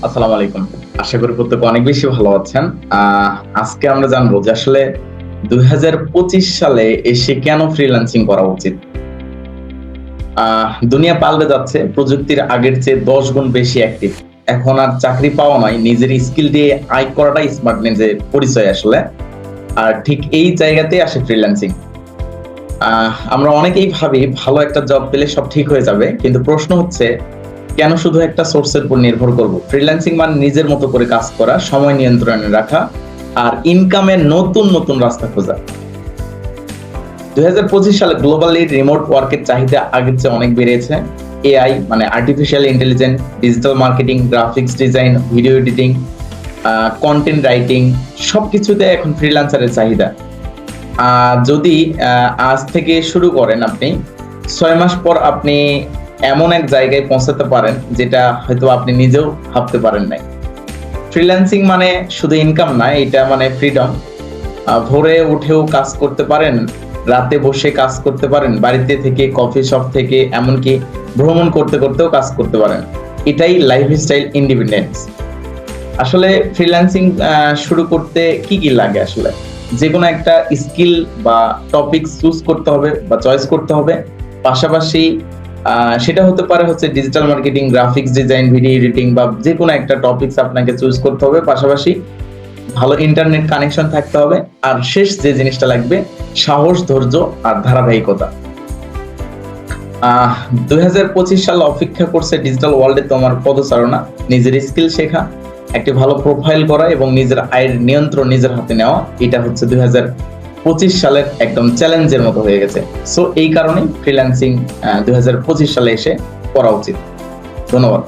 আসসালামু আলাইকুম। আশা করি প্রত্যেকে অনেক বেশি ভালো আছেন। আজকে আমরা জানবো যে আসলে ২০২৫ সালে এসে কেন ফ্রিল্যান্সিং করা উচিত? দুনিয়া পাল্টে যাচ্ছে। প্রযুক্তির আগের চেয়ে ১০ গুণ বেশি অ্যাক্টিভ। এখন আর চাকরি পাওয়া নয়, নিজের স্কিল দিয়ে আয় করাটাই স্মার্টনেসের পরিচয় আসলে। আর ঠিক এই জায়গাতেই আসে ফ্রিল্যান্সিং। আমরা অনেকেই ভাবি ভালো একটা জব পেলে সব ঠিক হয়ে যাবে। কিন্তু প্রশ্ন হচ্ছে কেন শুধু একটা সোর্সের উপর নির্ভর করব? ফ্রিল্যান্সিং মানে নিজের মতো করে কাজ করা, সময় নিয়ন্ত্রণে রাখা আর ইনকামের নতুন রাস্তা খোঁজা। ২০২৫ সালে গ্লোবালি রিমোট ওয়ার্কের চাহিদা আগের চেয়ে অনেক বেড়েছে। এআই মানে artificial intelligence, digital marketing, graphics design, video editing, content writing সবকিছুতে এখন ফ্রিল্যান্সারের চাহিদা। যদি আজ থেকে শুরু করেন আপনি ৬ মাস পর আপনি এমন এক জায়গায় পৌঁছাতে পারেন যেটা হয়তো আপনি নিজেও ভাবতে পারেন নাই। ফ্রিল্যান্সিং মানে শুধু ইনকাম না, এটা মানে ফ্রিডম। ভোরে উঠেও কাজ করতে পারেন, রাতে বসে কাজ করতে পারেন, বাড়িতে থেকে, কফি শপ থেকে, এমনকি ভ্রমণ করতেও কাজ করতে পারেন। এটাই লাইফস্টাইল ইন্ডিপেন্ডেন্স। আসলে ফ্রিল্যান্সিং শুরু করতে কি লাগে আসলে? যেকোনো একটা স্কিল বা টপিক চুজ করতে হবে বা চয়েস করতে হবে। পাশাপাশি সেটা হতে পারে হচ্ছে digital marketing, graphics design, video editing বা যেকোনো একটা টপিকস আপনাকে চুজ করতে হবে। পাশাপাশি ভালো ইন্টারনেট কানেকশন থাকতে হবে। আর শেষ যে জিনিসটা লাগবে সাহস, ধৈর্য আর ধারাবাহিকতা। ২০২৫ সাল অপেক্ষা করছে ডিজিটাল ওয়ার্ল্ডে তোমার পদচারণা, নিজের স্কিল শেখা, একটি ভালো প্রোফাইল করা এবং নিজের আয়ের নিয়ন্ত্রণ নিজের হাতে নেওয়া। এটা হচ্ছে ২০২৫ সালের একদম চ্যালেঞ্জের মতো হয়ে গেছে। সো এই কারণেই ফ্রিল্যান্সিং ২০২৫ সালে এসে করা উচিত। ধন্যবাদ।